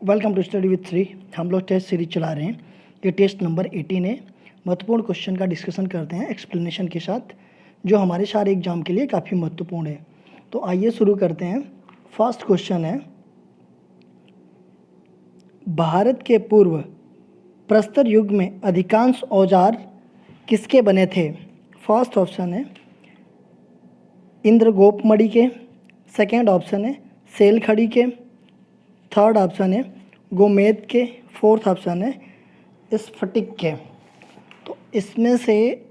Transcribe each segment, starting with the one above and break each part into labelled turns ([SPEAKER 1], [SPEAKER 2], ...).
[SPEAKER 1] Welcome to study with Shri. हम लोग test series चला रहे हैं। ये टेस्ट नंबर 18 है। महत्वपूर्ण क्वेश्चन का डिस्कशन करते हैं एक्सप्लेनेशन के साथ, जो हमारे सारे एग्जाम के लिए काफ़ी महत्वपूर्ण है। तो आइए शुरू करते हैं। फर्स्ट क्वेश्चन है, भारत के पूर्व प्रस्तर युग में अधिकांश औजार किसके बने थे? फर्स्ट ऑप्शन है इंद्रगोप मणि के, सेकेंड ऑप्शन है सेल खड़ी के, थर्ड ऑप्शन है गोमेद के, फोर्थ ऑप्शन है स्फटिक के। तो इसमें से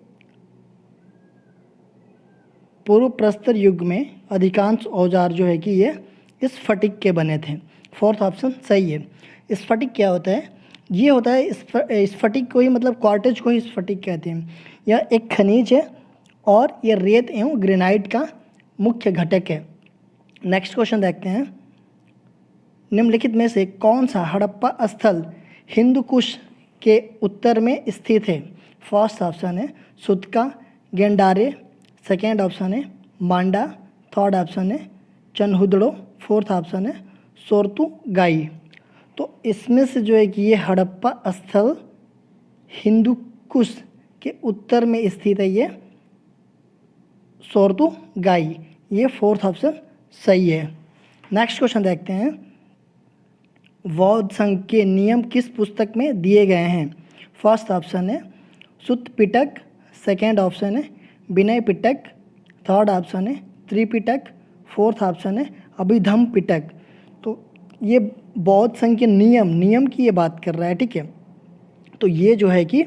[SPEAKER 1] पूर्व प्रस्तर युग में अधिकांश औजार जो है कि ये स्फटिक के बने थे। फोर्थ ऑप्शन सही है। स्फटिक क्या होता है? ये होता है स्फटिक को ही, मतलब क्वार्टेज को ही स्फटिक कहते हैं। यह एक खनिज है और ये रेत एवं ग्रेनाइट का मुख्य घटक है। नेक्स्ट क्वेश्चन देखते हैं। निम्नलिखित में से कौन सा हड़प्पा स्थल हिंदू कुश के उत्तर में स्थित है? फर्स्ट ऑप्शन है सुतका गेंडारे, सेकेंड ऑप्शन है मांडा, थर्ड ऑप्शन है चनहुदड़ो, फोर्थ ऑप्शन है सोरतु गाई। तो इसमें से जो है कि ये हड़प्पा स्थल हिंदू कुश के उत्तर में स्थित है, ये सोरतु गाई। ये फोर्थ ऑप्शन सही है। नेक्स्ट क्वेश्चन देखते हैं। बौद्ध संघ के नियम किस पुस्तक में दिए गए हैं? फर्स्ट ऑप्शन है सुत्त पिटक, सेकेंड ऑप्शन है विनय पिटक, थर्ड ऑप्शन है त्रिपिटक, फोर्थ ऑप्शन है अभिधम पिटक। तो ये बौद्ध संघ के नियम की ये बात कर रहा है, ठीक है। तो ये जो है कि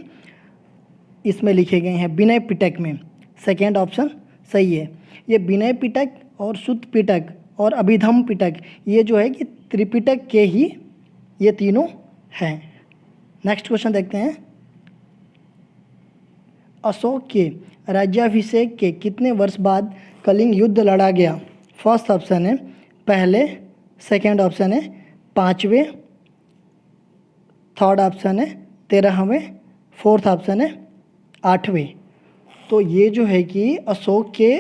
[SPEAKER 1] इसमें लिखे गए हैं विनय पिटक में। सेकेंड ऑप्शन सही है। ये विनय पिटक और सुत्त पिटक और अभिधम पिटक, ये जो है कि त्रिपिटक के ही ये तीनों हैं। नेक्स्ट क्वेश्चन देखते हैं। अशोक के राज्याभिषेक के कितने वर्ष बाद कलिंग युद्ध लड़ा गया? फर्स्ट ऑप्शन है पहले, सेकेंड ऑप्शन है पाँचवें, थर्ड ऑप्शन है 13वें, फोर्थ ऑप्शन है 8वें। तो ये जो है कि अशोक के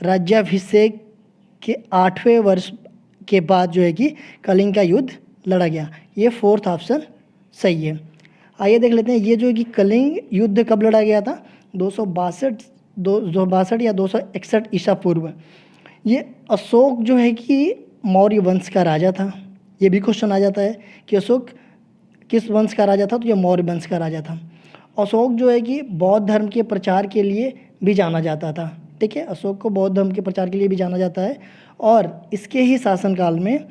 [SPEAKER 1] राज्याभिषेक के 8वें वर्ष के बाद जो है कि कलिंग का युद्ध लड़ा गया। ये फोर्थ ऑप्शन सही है। आइए देख लेते हैं ये जो है कि कलिंग युद्ध कब लड़ा गया था? 262 या 261 ईसा पूर्व। ये अशोक जो है कि मौर्य वंश का राजा था। ये भी क्वेश्चन आ जाता है कि अशोक किस वंश का राजा था? तो ये मौर्य वंश का राजा था। अशोक जो है कि बौद्ध धर्म के प्रचार के लिए भी जाना जाता था, ठीक है। अशोक को बौद्ध धर्म के प्रचार के लिए भी जाना जाता है और इसके ही शासनकाल में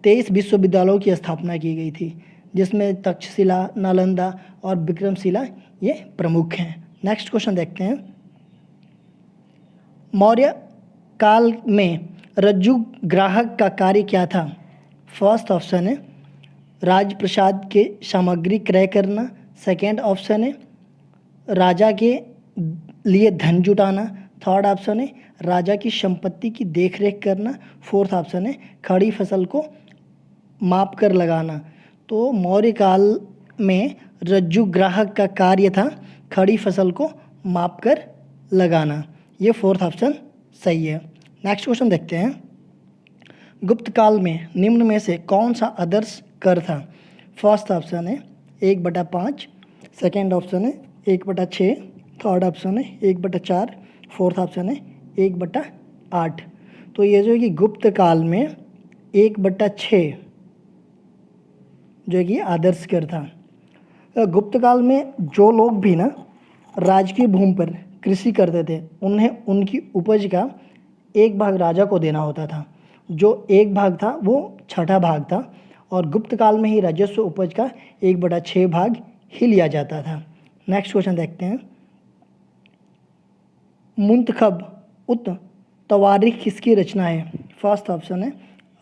[SPEAKER 1] 23 विश्वविद्यालयों की स्थापना की गई थी, जिसमें तक्षशिला, नालंदा और विक्रमशिला ये प्रमुख हैं। नेक्स्ट क्वेश्चन देखते हैं। मौर्य काल में रज्जु ग्राहक का कार्य क्या था? फर्स्ट ऑप्शन है राजप्रसाद के सामग्री क्रय करना, सेकेंड ऑप्शन है राजा के लिए धन जुटाना, थर्ड ऑप्शन है राजा की संपत्ति की देखरेख करना, फोर्थ ऑप्शन है खड़ी फसल को माप कर लगाना। तो मौर्य काल में रज्जु ग्राहक का कार्य था खड़ी फसल को माप कर लगाना। ये फोर्थ ऑप्शन सही है। नेक्स्ट क्वेश्चन देखते हैं। गुप्त काल में निम्न में से कौन सा आदर्श कर था? फर्स्ट ऑप्शन है 1/5, सेकेंड ऑप्शन है 1/6, थर्ड ऑप्शन है 1/4, फोर्थ ऑप्शन है 1/8। तो ये जो है कि गुप्त काल में 1/6 जो है कि आदर्श कर था। गुप्त काल में जो लोग भी ना राजकीय भूमि पर कृषि करते थे, उन्हें उनकी उपज का एक भाग राजा को देना होता था। जो एक भाग था वो छठा भाग था और गुप्त काल में ही राजस्व उपज का 1/6 भाग ही लिया जाता था। नेक्स्ट क्वेश्चन देखते हैं। मुंतखब उत तवारीख किसकी रचना है? फर्स्ट ऑप्शन है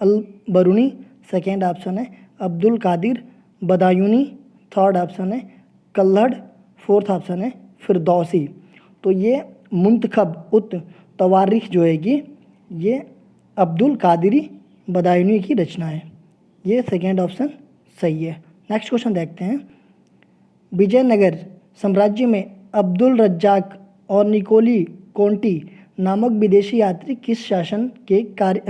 [SPEAKER 1] अल बरूनी, सेकेंड ऑप्शन है अब्दुल कादिर बदायूनी, थर्ड ऑप्शन है कल्हड़, फोर्थ ऑप्शन है फिरदौसी। तो ये मुंतखब उत तवारीख जो है कि ये अब्दुल कादिरी बदायूनी की रचना है। ये सेकेंड ऑप्शन सही है। नेक्स्ट क्वेश्चन देखते हैं। विजयनगर साम्राज्य में अब्दुल रज्जाक और निकोली कोंटी नामक विदेशी यात्री किस शासन के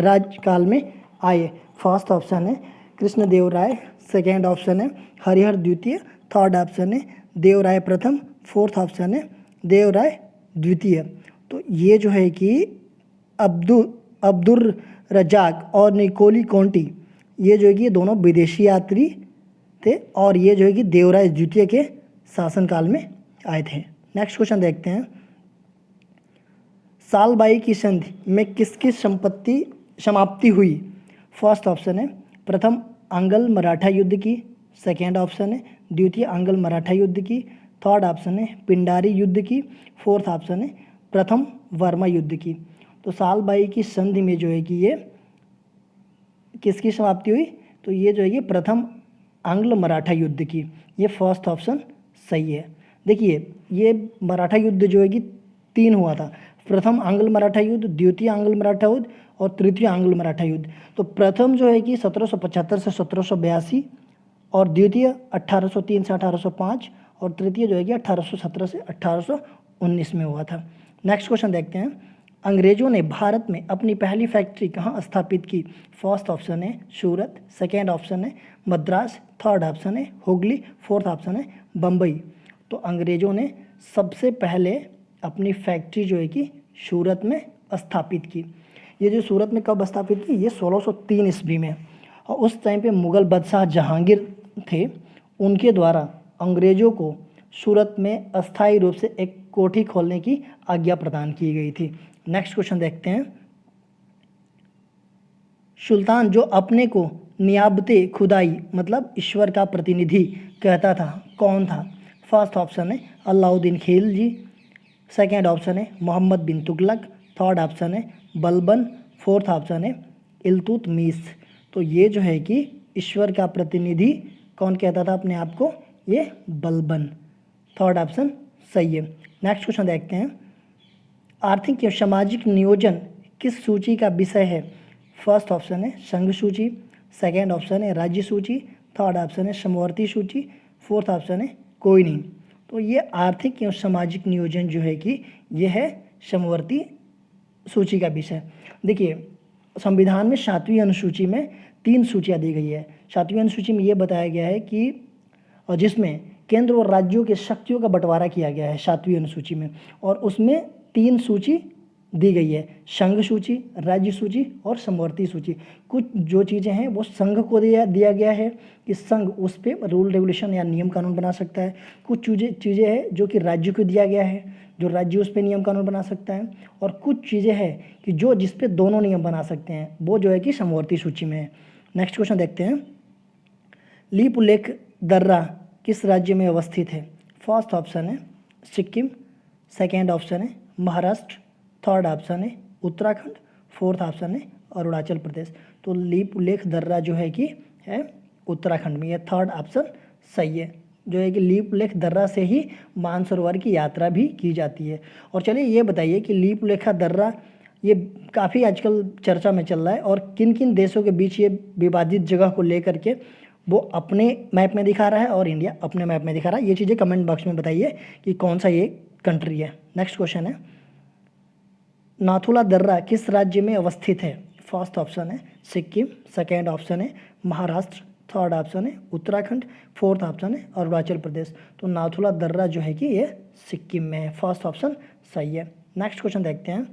[SPEAKER 1] राजकाल में आए? फर्स्ट ऑप्शन है कृष्णदेवराय, सेकेंड ऑप्शन है हरिहर द्वितीय, थर्ड ऑप्शन है देवराय प्रथम, फोर्थ ऑप्शन है देवराय द्वितीय। तो ये जो है कि अब्दुल रजाक और निकोली कॉन्टी, ये जो है कि ये दोनों विदेशी यात्री थे और ये जो है कि देवराय द्वितीय के शासनकाल में आए थे। नेक्स्ट क्वेश्चन देखते हैं, सालबाई की संधि में किसकी संपत्ति समाप्ति हुई? फर्स्ट ऑप्शन है प्रथम आंग्ल मराठा युद्ध की, सेकेंड ऑप्शन है द्वितीय आंग्ल मराठा युद्ध की, थर्ड ऑप्शन है पिंडारी युद्ध की, फोर्थ ऑप्शन है प्रथम वर्मा युद्ध की। तो सालबाई की संधि में जो है कि ये किसकी समाप्ति हुई? तो ये जो है कि प्रथम आंग्ल मराठा युद्ध की। ये फर्स्ट ऑप्शन सही है। देखिए ये मराठा युद्ध जो है कि 3 हुआ था, प्रथम आंग्ल मराठा युद्ध, द्वितीय आंग्ल मराठा युद्ध और तृतीय आंग्ल मराठा युद्ध। तो प्रथम जो है कि 1775 से 1782 और द्वितीय 1803 से 1805 और तृतीय जो है कि 1817 से 1819 में हुआ था। नेक्स्ट क्वेश्चन देखते हैं, अंग्रेजों ने भारत में अपनी पहली फैक्ट्री कहाँ स्थापित की? फर्स्ट ऑप्शन है सूरत, सेकेंड ऑप्शन है मद्रास, थर्ड ऑप्शन है हुगली, फोर्थ ऑप्शन है बम्बई। तो अंग्रेजों ने सबसे पहले अपनी फैक्ट्री जो है कि सूरत में स्थापित की। ये जो सूरत में कब स्थापित की? ये 1603 ईस्वी में। और उस टाइम पे मुग़ल बादशाह जहांगीर थे, उनके द्वारा अंग्रेज़ों को सूरत में अस्थायी रूप से एक कोठी खोलने की आज्ञा प्रदान की गई थी। नेक्स्ट क्वेश्चन देखते हैं, सुल्तान जो अपने को नियाबते खुदाई मतलब ईश्वर का प्रतिनिधि कहता था, कौन था? फर्स्ट ऑप्शन है अलाउद्दीन खिलजी, सेकेंड ऑप्शन है मोहम्मद बिन तुगलक, थर्ड ऑप्शन है बलबन, फोर्थ ऑप्शन है इल्तुतमिश। तो ये जो है कि ईश्वर का प्रतिनिधि कौन कहता था अपने आप को? ये बलबन। थर्ड ऑप्शन सही है। नेक्स्ट क्वेश्चन देखते हैं, आर्थिक एवं सामाजिक नियोजन किस सूची का विषय है? फर्स्ट ऑप्शन है संघ सूची, सेकेंड ऑप्शन है राज्य सूची, थर्ड ऑप्शन है समवर्ती सूची, फोर्थ ऑप्शन है कोई नहीं। तो ये आर्थिक एवं सामाजिक नियोजन जो है कि यह है समवर्ती सूची का विषय। देखिए संविधान में 7वीं अनुसूची में 3 सूचियाँ दी गई है। 7वीं अनुसूची में ये बताया गया है कि और जिसमें केंद्र और राज्यों के शक्तियों का बंटवारा किया गया है 7वीं अनुसूची में, और उसमें 3 सूची दी गई है, संघ सूची, राज्य सूची और समवर्ती सूची। कुछ जो चीज़ें हैं वो संघ को दिया गया है कि संघ उस पर रूल रेगुलेशन या नियम कानून बना सकता है। कुछ चीज़ें हैं जो कि राज्य को दिया गया है, जो राज्य उस पर नियम कानून बना सकता है, और कुछ चीज़ें हैं कि जो जिस पे दोनों नियम बना सकते हैं, वो जो है कि समवर्ती सूची में है। नेक्स्ट क्वेश्चन देखते हैं, लीप उल्लेख दर्रा किस राज्य में अवस्थित है? फर्स्ट ऑप्शन है सिक्किम, सेकेंड ऑप्शन है महाराष्ट्र, थर्ड ऑप्शन है उत्तराखंड, फोर्थ ऑप्शन है अरुणाचल प्रदेश। तो लीप उल्लेख दर्रा जो है कि है उत्तराखंड में। यह थर्ड ऑप्शन सही है, जो है कि लीप उल्लेख दर्रा से ही मानसरोवर की यात्रा भी की जाती है। और चलिए ये बताइए कि लीप उल्लेखा दर्रा ये काफ़ी आजकल चर्चा में चल रहा है, और किन किन देशों के बीच ये विवादित जगह को लेकर के वो अपने मैप में दिखा रहा है और इंडिया अपने मैप में दिखा रहा है। ये चीज़ें कमेंट बॉक्स में बताइए कि कौन सा ये कंट्री है। नेक्स्ट क्वेश्चन है, नाथुला दर्रा किस राज्य में अवस्थित है? फर्स्ट ऑप्शन है सिक्किम, सेकेंड ऑप्शन है महाराष्ट्र, थर्ड ऑप्शन है उत्तराखंड, फोर्थ ऑप्शन है अरुणाचल प्रदेश। तो नाथुला दर्रा जो है कि ये सिक्किम में है। फर्स्ट ऑप्शन सही है। नेक्स्ट क्वेश्चन देखते हैं,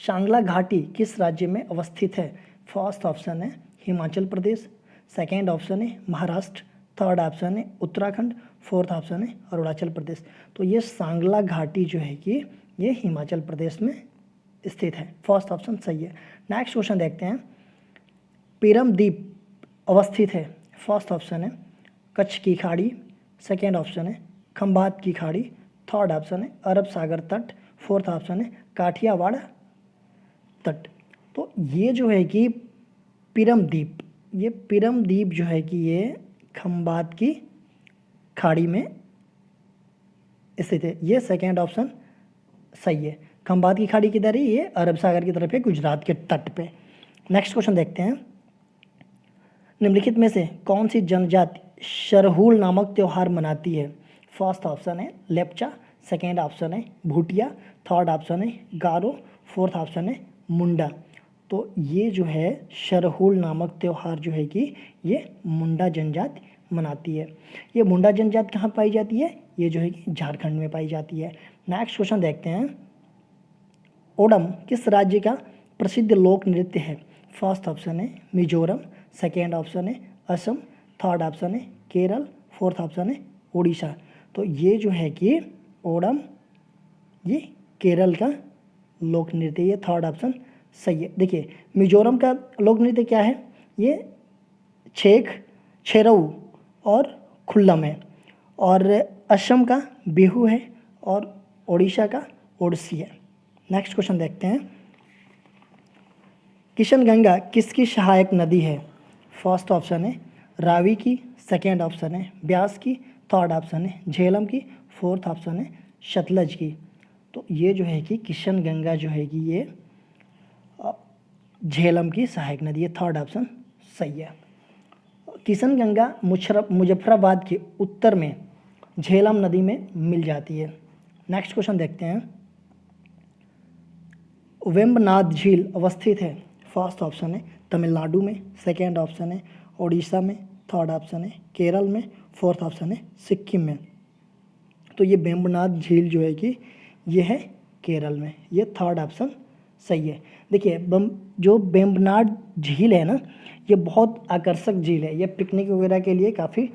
[SPEAKER 1] सांगला घाटी किस राज्य में अवस्थित है? फर्स्ट ऑप्शन है हिमाचल प्रदेश, सेकेंड ऑप्शन है महाराष्ट्र, थर्ड ऑप्शन है उत्तराखंड, फोर्थ ऑप्शन है अरुणाचल प्रदेश। तो ये सांगला घाटी जो है कि ये हिमाचल प्रदेश में स्थित है। फर्स्ट ऑप्शन सही है। नेक्स्ट क्वेश्चन देखते हैं, पिरम द्वीप अवस्थित है? फर्स्ट ऑप्शन है कच्छ की खाड़ी, सेकेंड ऑप्शन है खंबात की खाड़ी, थर्ड ऑप्शन है अरब सागर तट, फोर्थ ऑप्शन है काठियावाड़ तट। तो ये जो है कि पिरम द्वीप, ये पिरम द्वीप जो है कि ये खंबात की खाड़ी में स्थित है। ये सेकेंड ऑप्शन सही है। खंबात की खाड़ी किधर है? ये अरब सागर की तरफ है, गुजरात के तट पे। नेक्स्ट क्वेश्चन देखते हैं, निम्नलिखित में से कौन सी जनजाति सरहुल नामक त्यौहार मनाती है? फर्स्ट ऑप्शन है लेप्चा, सेकेंड ऑप्शन है भूटिया, थर्ड ऑप्शन है गारो, फोर्थ ऑप्शन है मुंडा। तो ये जो है शरहुल नामक त्यौहार जो है कि ये मुंडा जनजाति मनाती है। ये मुंडा जनजाति कहाँ पाई जाती है? ये जो है कि झारखंड में पाई जाती है। नेक्स्ट क्वेश्चन देखते हैं, ओणम किस राज्य का प्रसिद्ध लोक नृत्य है? फर्स्ट ऑप्शन है मिजोरम, सेकेंड ऑप्शन है असम, थर्ड ऑप्शन है केरल, फोर्थ ऑप्शन है उड़ीसा। तो ये जो है कि ओणम ये केरल का लोक नृत्य, ये थर्ड ऑप्शन सही है। देखिए मिजोरम का लोक नृत्य क्या है? ये छेक, छेरऊ और खुल्लम है, और असम का बिहू है, और उड़ीसा का ओडिसी है। नेक्स्ट क्वेश्चन देखते हैं, किशनगंगा किसकी सहायक नदी है? फर्स्ट ऑप्शन है रावी की, सेकेंड ऑप्शन है ब्यास की, थर्ड ऑप्शन है झेलम की, फोर्थ ऑप्शन है सतलज की। तो ये जो है कि किशनगंगा जो है कि ये झेलम की सहायक नदी है, थर्ड ऑप्शन सही है। किशनगंगा मुजफ्फराबाद के उत्तर में झेलम नदी में मिल जाती है। नेक्स्ट क्वेश्चन देखते हैं, वेम्बनाड झील अवस्थित है? फर्स्ट ऑप्शन है तमिलनाडु में, सेकेंड ऑप्शन है उड़ीसा में, थर्ड ऑप्शन है केरल में, फोर्थ ऑप्शन है सिक्किम में। तो ये वेम्बनाड झील जो है कि ये है केरल में, ये थर्ड ऑप्शन सही है। देखिए जो वेम्बनाड झील है ना, ये बहुत आकर्षक झील है, ये पिकनिक वगैरह के लिए काफ़ी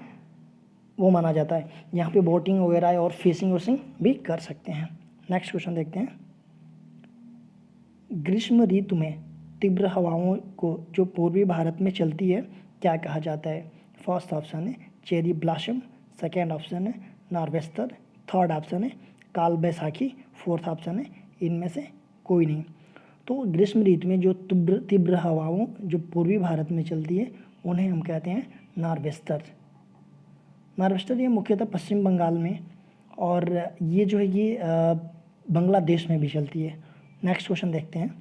[SPEAKER 1] वो माना जाता है। यहाँ पे बोटिंग वगैरह और फिशिंग वशिंग भी कर सकते हैं। नेक्स्ट क्वेश्चन देखते हैं, ग्रीष्म ऋतु में तीव्र हवाओं को जो पूर्वी भारत में चलती है क्या कहा जाता है? फर्स्ट ऑप्शन है चेरी ब्लॉसम, सेकेंड ऑप्शन है नॉर्वेस्टर, थर्ड ऑप्शन है काल बैसाखी, फोर्थ ऑप्शन है इनमें से कोई नहीं। तो ग्रीष्म ऋतु में जो तीव्र हवाओं जो पूर्वी भारत में चलती है उन्हें हम कहते हैं नॉर्वेस्टर। नॉर्वेस्टर ये मुख्यतः पश्चिम बंगाल में, और ये जो है ये बांग्लादेश में भी चलती है। नेक्स्ट क्वेश्चन देखते हैं,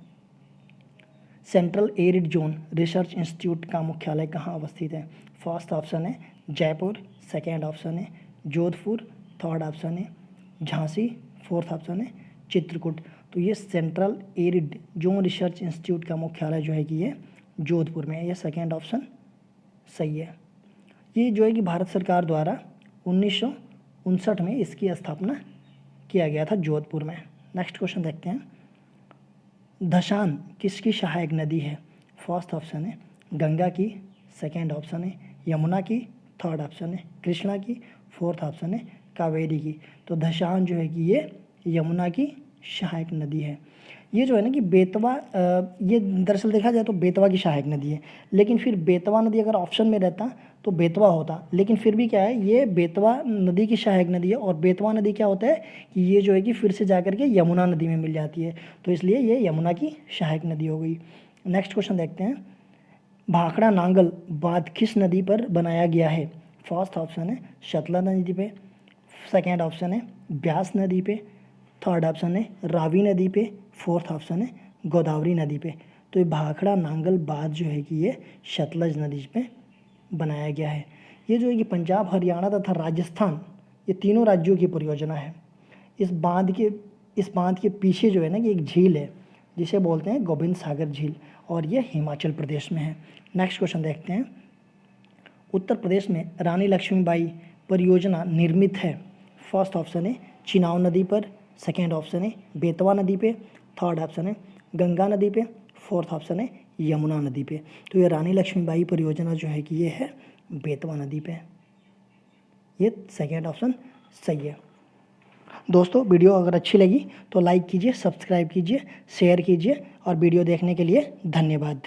[SPEAKER 1] central arid zone research institute का मुख्यालय कहाँ अवस्थित है? फर्स्ट ऑप्शन है जयपुर, सेकेंड ऑप्शन है जोधपुर, थर्ड ऑप्शन है झांसी, फोर्थ ऑप्शन है चित्रकूट। तो ये central arid zone research institute का मुख्यालय जो है कि ये जोधपुर में है, ये सेकेंड ऑप्शन सही है। ये जो है कि भारत सरकार द्वारा 1959 में इसकी स्थापना किया गया था जोधपुर में। नेक्स्ट क्वेश्चन देखते हैं, धशान किसकी सहायक नदी है? फर्स्ट ऑप्शन है गंगा की, सेकेंड ऑप्शन है यमुना की, थर्ड ऑप्शन है कृष्णा की, फोर्थ ऑप्शन है कावेरी की। तो धशान जो है कि ये यमुना की सहायक नदी है। ये जो है ना कि बेतवा, ये दरअसल देखा जाए तो बेतवा की सहायक नदी है, लेकिन फिर बेतवा नदी अगर ऑप्शन में रहता तो बेतवा होता, लेकिन फिर भी क्या है ये बेतवा नदी की सहायक नदी है, और बेतवा नदी क्या होता है कि ये जो है कि फिर से जाकर के यमुना नदी में मिल जाती है, तो इसलिए ये यमुना की सहायक नदी हो गई। नेक्स्ट क्वेश्चन देखते हैं, भाखड़ा नांगल बांध किस नदी पर बनाया गया है? फर्स्ट ऑप्शन है सतलज नदी पे, सेकेंड ऑप्शन है ब्यास नदी पे, थर्ड ऑप्शन है रावी नदी पे, फोर्थ ऑप्शन है गोदावरी नदी पे। तो ये भाखड़ा नांगल बांध जो है कि ये सतलज नदी पे बनाया गया है। ये जो है कि पंजाब, हरियाणा तथा राजस्थान, ये तीनों राज्यों की परियोजना है। इस बांध के पीछे जो है ना कि एक झील है जिसे बोलते हैं गोविंद सागर झील, और ये हिमाचल प्रदेश में है। नेक्स्ट क्वेश्चन देखते हैं, उत्तर प्रदेश में रानी लक्ष्मीबाई परियोजना निर्मित है? फर्स्ट ऑप्शन है चिनाब नदी पर, सेकेंड ऑप्शन है बेतवा नदी पे, थर्ड ऑप्शन है गंगा नदी पे, फोर्थ ऑप्शन है यमुना नदी पे। तो ये रानी लक्ष्मीबाई परियोजना जो है कि ये है बेतवा नदी पे, ये सेकेंड ऑप्शन सही है। दोस्तों वीडियो अगर अच्छी लगी तो लाइक कीजिए, सब्सक्राइब कीजिए, शेयर कीजिए, और वीडियो देखने के लिए धन्यवाद।